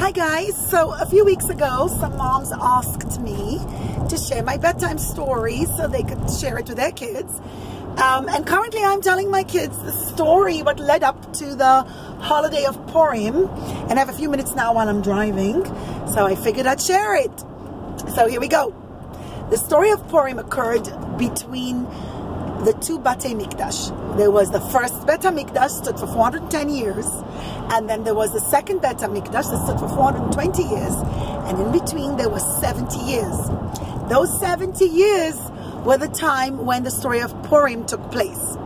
Hi guys, so a few weeks ago some moms asked me to share my bedtime story so they could share it with their kids, and currently I'm telling my kids the story what led up to the holiday of Purim, and I have a few minutes now while I'm driving, so I figured I'd share it. So here we go. The story of Purim occurred between the two Hamikdash. There was the first Bet Hamikdash, stood for 410 years, and then there was the second Bet Hamikdash that stood for 420 years, and in between there was 70 years. Those 70 years were the time when the story of Purim took place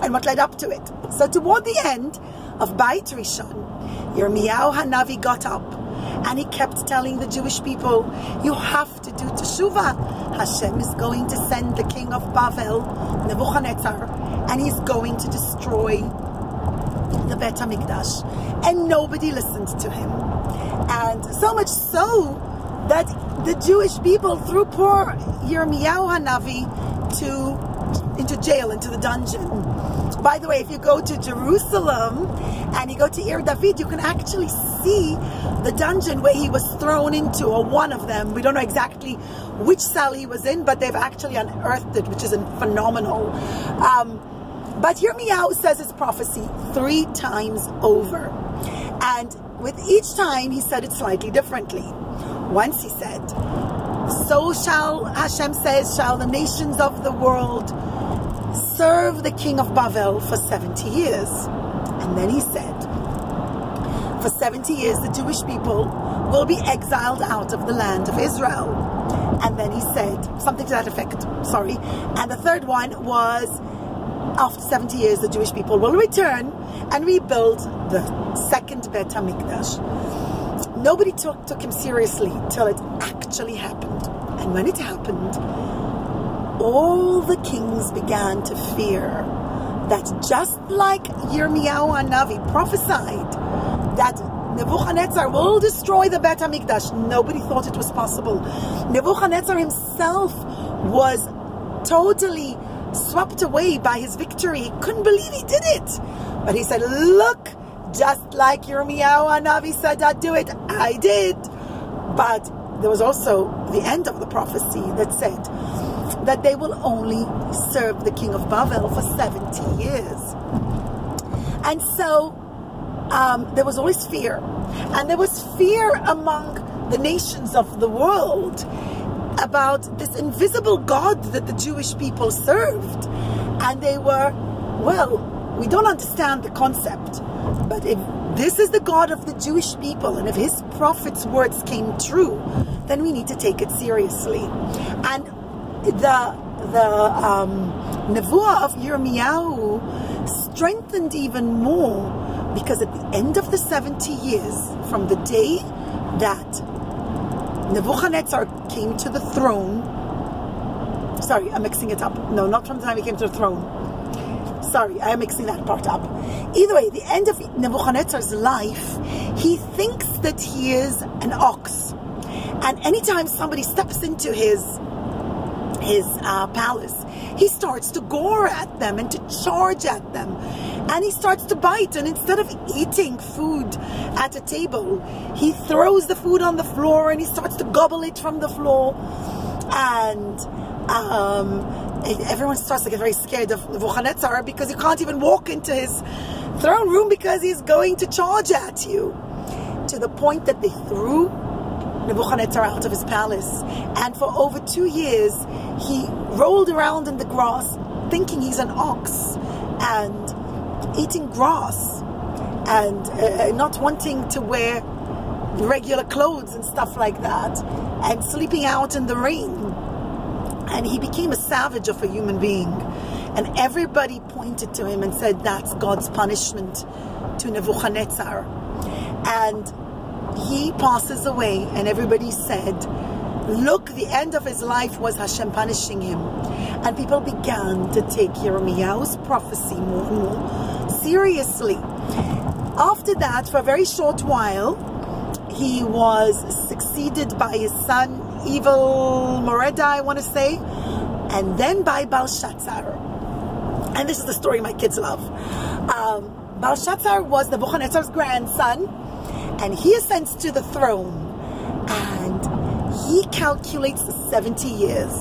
and what led up to it. So toward the end of Beit Rishon, Yirmiyahu Hanavi got up and he kept telling the Jewish people, you have to do teshuvah. Hashem is going to send the king of Bavel, Nevuchadnetzar, and he's going to destroy the Bet HaMikdash. And nobody listened to him. And so much so that the Jewish people threw poor Yirmiyahu Hanavi into jail, into the dungeon. By the way, if you go to Jerusalem and you go to Ir David, you can actually see the dungeon where he was thrown into, or one of them. We don't know exactly which cell he was in, but they've actually unearthed it, which is phenomenal. But Yirmiyahu says his prophecy 3 times over. And with each time, he said it slightly differently. Once he said, so shall, Hashem says, shall the nations of the world serve the king of Bavel for 70 years. And then he said, for 70 years the Jewish people will be exiled out of the land of Israel. And then he said something to that effect, sorry. And the third one was, after 70 years the Jewish people will return and rebuild the second Bet HaMikdash. Nobody took him seriously till it actually happened. And when it happened, all the kings began to fear that just like Yirmiyahu Hanavi prophesied that Nevuchadnezzar will destroy the Bet HaMikdash, nobody thought it was possible. Nevuchadnezzar himself was totally swept away by his victory. He couldn't believe he did it. But he said, look, just like Yirmiyahu Hanavi said I'd do it, I did. But there was also the end of the prophecy that said that they will only serve the king of Bavel for 70 years. And so there was always fear. And there was fear among the nations of the world about this invisible God that the Jewish people served. And they were, well, we don't understand the concept, but if this is the God of the Jewish people, and if his prophet's words came true, then we need to take it seriously. And the Nevuah of Yirmiyahu strengthened even more, because at the end of the 70 years, from the day that Nevuchadnezzar came to the throne, sorry, I'm mixing it up. No, not from the time he came to the throne. Sorry, I am mixing that part up. Either way, the end of Nebuchadnezzar's life, he thinks that he is an ox. And anytime somebody steps into his palace, he starts to gore at them and to charge at them. And he starts to bite, and instead of eating food at a table, he throws the food on the floor and he starts to gobble it from the floor. And everyone starts to get very scared of Nebuchadnezzar, because you can't even walk into his throne room because he's going to charge at you. To the point that they threw Nebuchadnezzar out of his palace, and for over 2 years he rolled around in the grass thinking he's an ox and eating grass and not wanting to wear regular clothes and stuff like that, and sleeping out in the rain. And he became a savage of a human being, and everybody pointed to him and said that's God's punishment to Nevuchadnezzar. And he passes away, and everybody said, look, the end of his life was Hashem punishing him. And people began to take Yirmiyahu's prophecy more and more seriously. After that, for a very short while, he was succeeded by his son, Evil Moreda, I want to say, and then by Balshatzar. And this is the story my kids love. Balshatzar was Nebuchadnezzar's grandson, And he ascends to the throne, and he calculates the 70 years.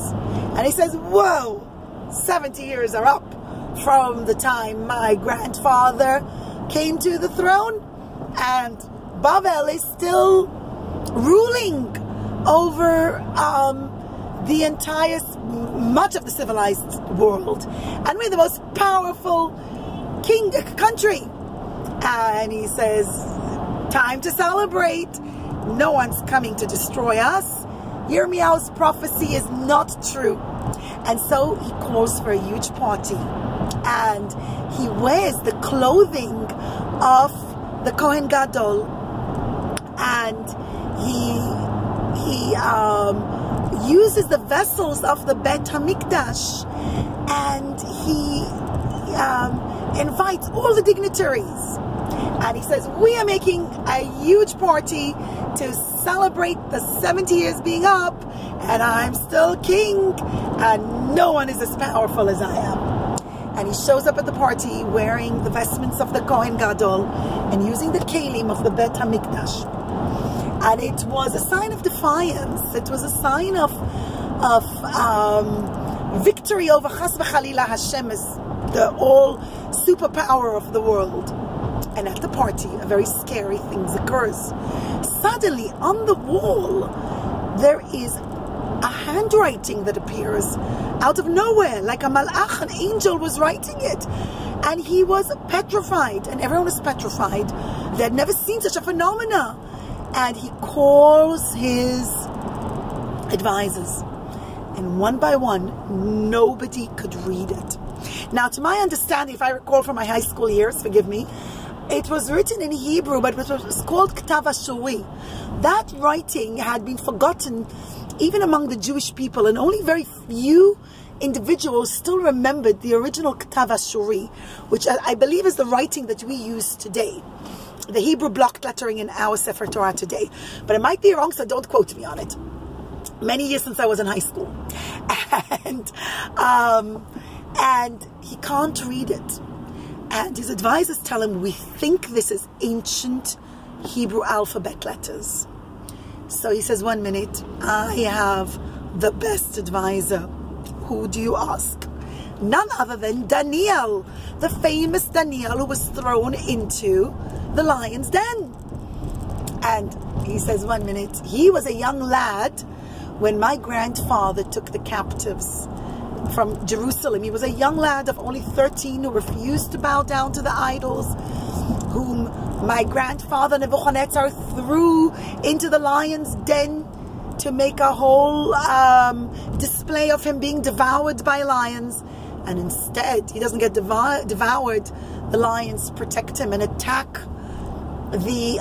And he says, whoa, 70 years are up from the time my grandfather came to the throne, and Babel is still ruling over the entire, much of the civilized world, and we're the most powerful country. And he says, time to celebrate. No one's coming to destroy us. Yirmiyahu's prophecy is not true. And so he calls for a huge party, and he wears the clothing of the Kohen Gadol, and he uses the vessels of the Hamikdash, and he invites all the dignitaries, and he says, we are making a huge party to celebrate the 70 years being up, and I'm still king, and no one is as powerful as I am. And he shows up at the party wearing the vestments of the Kohen Gadol and using the kelim of the Bet Hamikdash. And it was a sign of defiance. It was a sign of victory over Chas v'Chalila. Hashem is the all superpower of the world. And at the party, a very scary thing occurs. Suddenly, on the wall, there is a handwriting that appears out of nowhere, like a malach, an angel was writing it. And he was petrified, and everyone was petrified. They had never seen such a phenomena. And he calls his advisors, and one by one, nobody could read it. Now, to my understanding, if I recall from my high school years, forgive me, it was written in Hebrew, but it was called Ktav Ashuri. That writing had been forgotten even among the Jewish people, and only very few individuals still remembered the original Ktav Ashuri, which I believe is the writing that we use today, the Hebrew block lettering in our Sefer Torah today. But it might be wrong, so don't quote me on it. Many years since I was in high school. And he can't read it. And his advisors tell him, we think this is ancient Hebrew alphabet letters. So he says, 1 minute, I have the best advisor. Who do you ask? None other than Daniel, the famous Daniel who was thrown into the lion's den. And he says, 1 minute, he was a young lad when my grandfather took the captives from Jerusalem. He was a young lad of only 13 who refused to bow down to the idols, whom my grandfather Nevuchadnezzar threw into the lion's den to make a whole display of him being devoured by lions. And instead, he doesn't get devoured. The lions protect him and attack the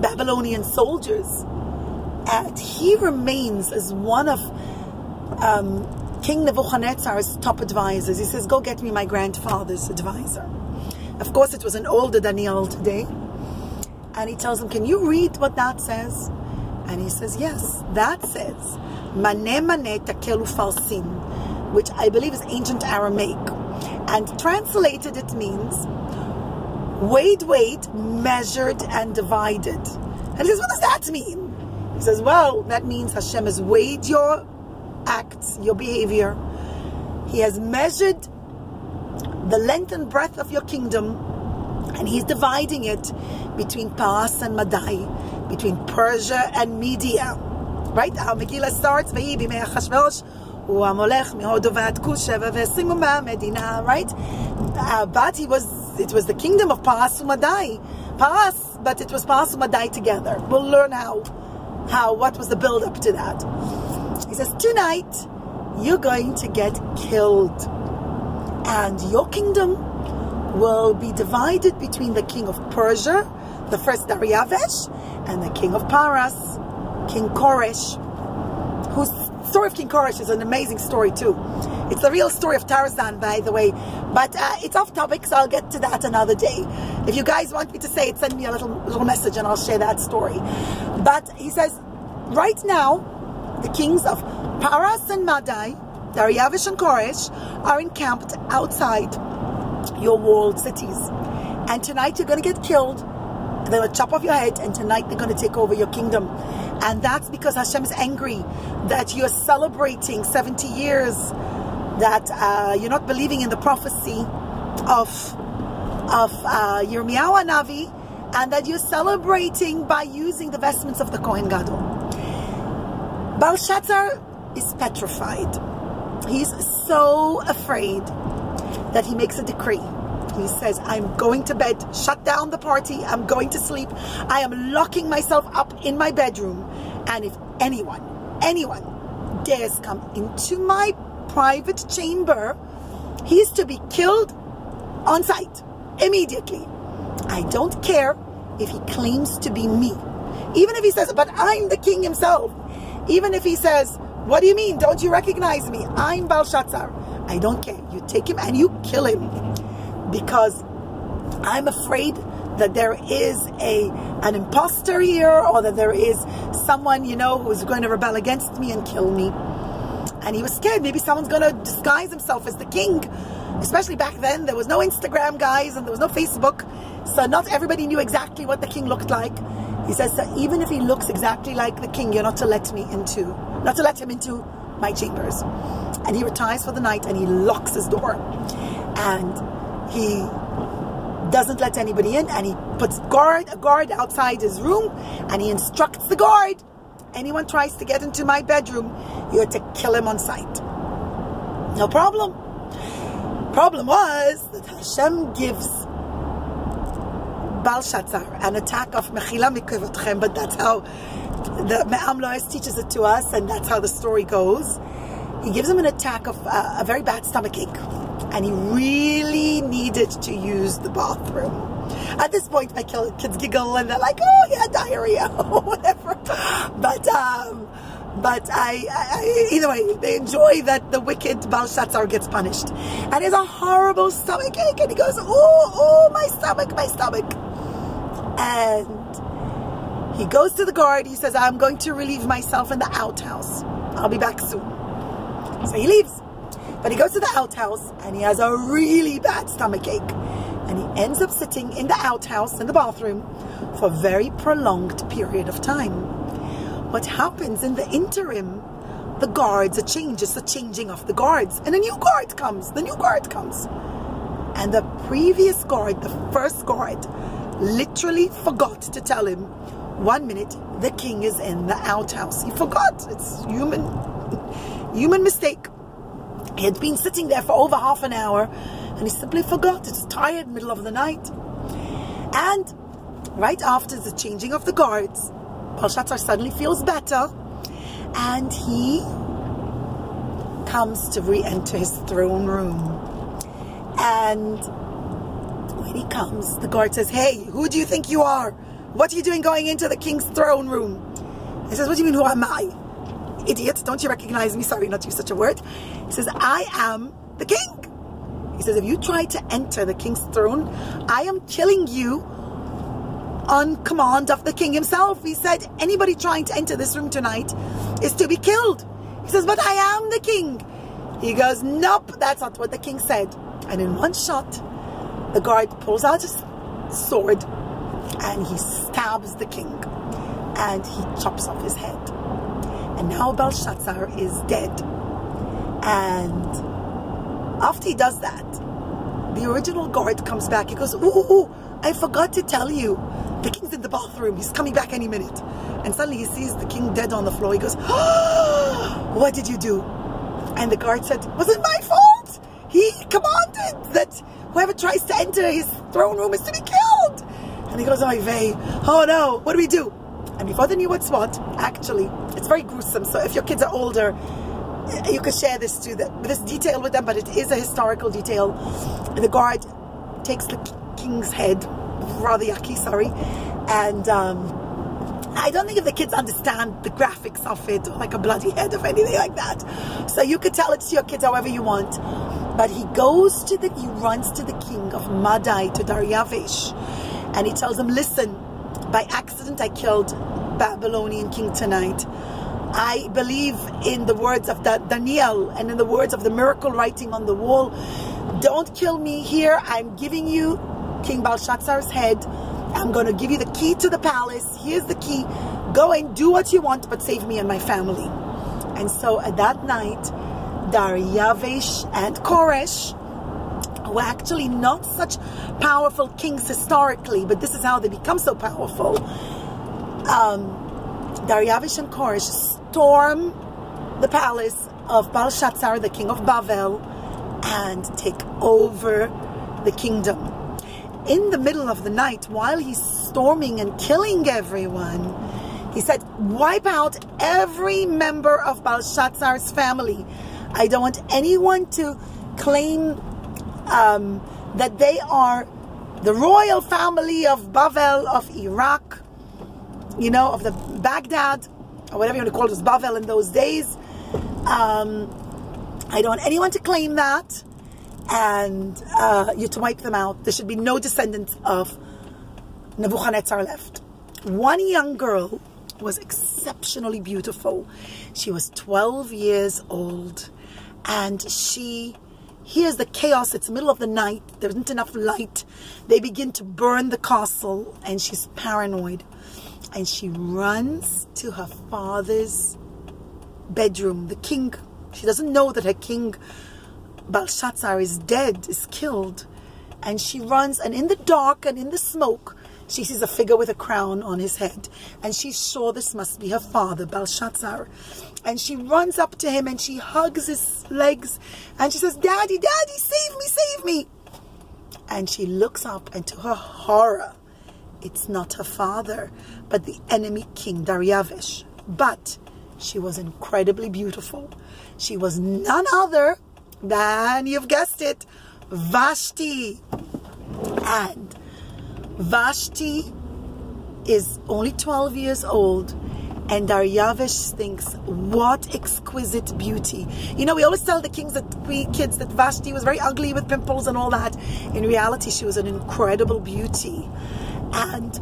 Babylonian soldiers. And he remains as one of King Nevuchadnezzar's top advisors. He says, go get me my grandfather's advisor. Of course, it was an older Daniel today. And he tells him, can you read what that says? And he says, yes, that says, Mane mane takelu falsin, which I believe is ancient Aramaic. And translated, it means, weighed, measured, and divided. And he says, what does that mean? He says, well, that means Hashem has weighed your acts, your behavior. He has measured the length and breadth of your kingdom, and he's dividing it between Paras and Madai, between Persia and Media. Right? Our Megillah starts, right? But it was the kingdom of Paras and Madai. Paras, but it was Paras and Madai together. We'll learn what was the build up to that. He says, tonight you're going to get killed, and your kingdom will be divided between the king of Persia, the first Dariavesh, and the king of Paras, King Koresh, whose story of King Koresh is an amazing story too. It's the real story of Tarzan, by the way, but it's off topic, so I'll get to that another day. If you guys want me to say it, send me a little message and I'll share that story. But he says, right now, the kings of Paras and Madai, Dariavish and Koresh, are encamped outside your walled cities. And tonight you're going to get killed, They're going to chop off your head, and tonight they're going to take over your kingdom. And that's because Hashem is angry that you're celebrating 70 years that you're not believing in the prophecy of Yirmiyahu Navi, and that you're celebrating by using the vestments of the Kohen Gadol. Balshatzar is petrified. He's so afraid that he makes a decree. He says, I'm going to bed, shut down the party, I'm going to sleep, I am locking myself up in my bedroom, and if anyone dares come into my private chamber, he is to be killed on sight, immediately. I don't care if he claims to be me. Even if he says, but I'm the king himself. Even if he says, what do you mean? Don't you recognize me? I'm Balshatzar. I don't care. You take him and you kill him. Because I'm afraid that there is an imposter here, or that there is someone, you know, who's going to rebel against me and kill me. And he was scared. Maybe someone's going to disguise himself as the king. Especially back then, there was no Instagram, guys, and there was no Facebook. So not everybody knew exactly what the king looked like. He says, so even if he looks exactly like the king, you're not to let him into my chambers. And he retires for the night and he locks his door. And he doesn't let anybody in, and he puts a guard outside his room, and he instructs the guard, anyone tries to get into my bedroom, you're to kill him on sight. No problem. Problem was that Hashem gives Balshatzar an attack of Mechila Mikvotchem, but that's how the Me'am Loes teaches it to us, and that's how the story goes. He gives him an attack of a very bad stomachache, and he really needed to use the bathroom. At this point, my kids giggle and they're like, "Oh yeah, diarrhea," or whatever. But either way, they enjoy that the wicked Balshatzar gets punished, and it's a horrible stomachache, and he goes, "Oh, my stomach," and he goes to the guard. He says, "I'm going to relieve myself in the outhouse. I'll be back soon." So he leaves. But he goes to the outhouse, and he has a really bad stomachache. And he ends up sitting in the outhouse, in the bathroom, for a very prolonged period of time. What happens in the interim, the guards are changed. It's the changing of the guards. And a new guard comes. The new guard comes. And the previous guard, the first guard, literally forgot to tell him, 1 minute, the king is in the outhouse. He forgot. It's human mistake. He had been sitting there for over half an hour, and he simply forgot. It's tired, middle of the night. And right after the changing of the guards, Balshatzar suddenly feels better, and he comes to re-enter his throne room. And when he comes, the guard says, "Hey, who do you think you are? What are you doing going into the king's throne room?" He says, "What do you mean, who am I? Idiot, don't you recognize me?" Sorry, not to use such a word. He says, "I am the king." He says, "If you try to enter the king's throne, I am killing you on command of the king himself." He said, "Anybody trying to enter this room tonight is to be killed." He says, "But I am the king." He goes, "Nope, that's not what the king said." And in one shot, the guard pulls out his sword and he stabs the king, and he chops off his head. And now Balshatzar is dead. And after he does that, the original guard comes back. He goes, ooh, I forgot to tell you. The king's in the bathroom. He's coming back any minute. And suddenly he sees the king dead on the floor. He goes, "Oh, what did you do?" And the guard said, "Was it my fault? He commanded that whoever tries to enter his throne room is to be killed." And he goes, "Oy vey, oh no, what do we do?" And before they knew what's what, actually, it's very gruesome. So if your kids are older, you could share this detail with them, but it is a historical detail. And the guard takes the king's head, rather yucky, sorry. And I don't think if the kids understand the graphics of it, or like a bloody head or anything like that. So you could tell it to your kids however you want. But he runs to the king of Madai, to Daryavesh, and he tells him, "Listen, by accident I killed Babylonian king tonight. I believe in the words of Daniel and in the words of the miracle writing on the wall. Don't kill me here. I'm giving you King Balshatzar's head. I'm going to give you the key to the palace. Here's the key. Go and do what you want, but save me and my family. And so at that night, Daryavish and Koresh, who were actually not such powerful kings historically, but this is how they become so powerful. Daryavish and Koresh storm the palace of Balshatzar, the king of Bavel, and take over the kingdom. In the middle of the night, while he's storming and killing everyone, he said, wipe out every member of Balshatzar's family. I don't want anyone to claim that they are the royal family of Bavel, of Iraq, you know, of the Baghdad, or whatever you want to call it, was Bavel in those days. I don't want anyone to claim that. And you to wipe them out. There should be no descendants of Nevuchadnezzar left. One young girl was exceptionally beautiful. She was 12 years old, and she hears the chaos. It's the middle of the night. There isn't enough light. They begin to burn the castle, and she's paranoid. And she runs to her father's bedroom. The king, she doesn't know that her king Balshatzar is dead, is killed. And she runs, and in the dark and in the smoke, she sees a figure with a crown on his head. And she's sure this must be her father, Balshatzar. And she runs up to him and she hugs his legs. And she says, Daddy, Daddy, save me, save me. And she looks up, and to her horror, it's not her father, but the enemy king, Daryavish. But she was incredibly beautiful. She was none other than, you've guessed it, Vashti. And Vashti is only 12 years old, and Daryavish thinks, what exquisite beauty. You know, we always tell the kids that Vashti was very ugly with pimples and all that. In reality, she was an incredible beauty. And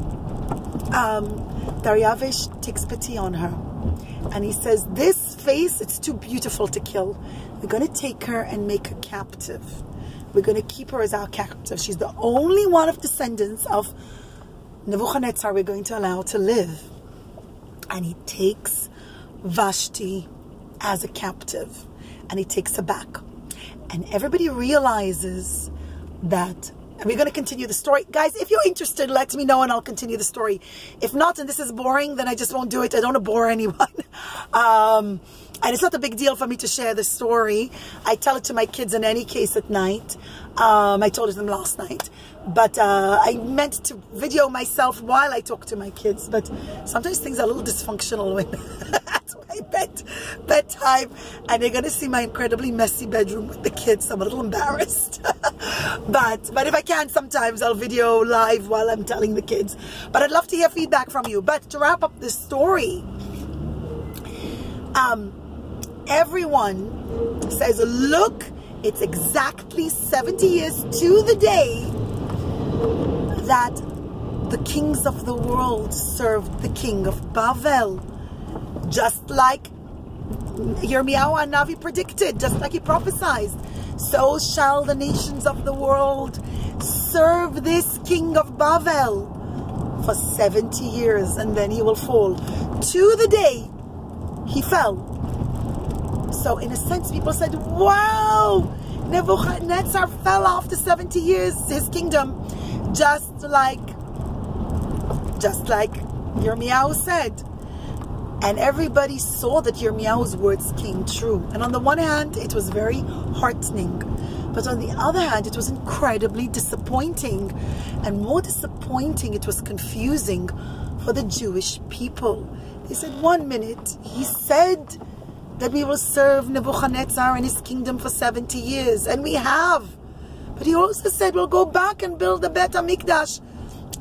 Daryavish takes pity on her, and he says, this face, it's too beautiful to kill. We're going to take her and make her captive. We're going to keep her as our captive. She's the only one of descendants of Nevuchadnezzar we're going to allow to live. And he takes Vashti as a captive, and he takes her back. And everybody realizes that, and we're going to continue the story. Guys, if you're interested, let me know and I'll continue the story. If not, and this is boring, then I just won't do it. I don't want to bore anyone. And it's not a big deal for me to share the story. I tell it to my kids in any case at night. I told it to them last night. But I meant to video myself while I talk to my kids. But sometimes things are a little dysfunctional when at my bedtime. And they're going to see my incredibly messy bedroom with the kids. I'm a little embarrassed. but if I can, sometimes I'll video live while I'm telling the kids. But I'd love to hear feedback from you. But to wrap up this story, everyone says, look, it's exactly 70 years to the day that the kings of the world served the king of Bavel. Just like Yirmiyahu Hanavi predicted, just like he prophesied, so shall the nations of the world serve this king of Bavel for 70 years, and then he will fall. To the day he fell. So in a sense, people said, wow, Nebuchadnezzar fell after 70 years, his kingdom, just like Yirmiyahu said. And everybody saw that Yirmiyahu's words came true. And on the one hand, it was very heartening. But on the other hand, it was incredibly disappointing. And more disappointing, it was confusing for the Jewish people. They said, 1 minute, he said that we will serve Nebuchadnezzar and his kingdom for 70 years. And we have. But he also said, we'll go back and build the Hamikdash.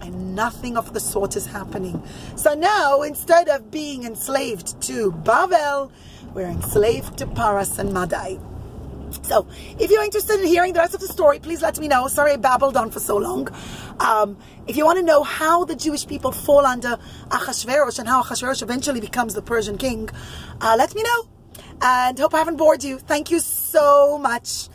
And nothing of the sort is happening. So now, instead of being enslaved to Bavel, we're enslaved to Paras and Madai. So, if you're interested in hearing the rest of the story, please let me know. Sorry I babbled on for so long. If you want to know how the Jewish people fall under Achashverosh and how Achashverosh eventually becomes the Persian king, let me know. And hope I haven't bored you. Thank you so much.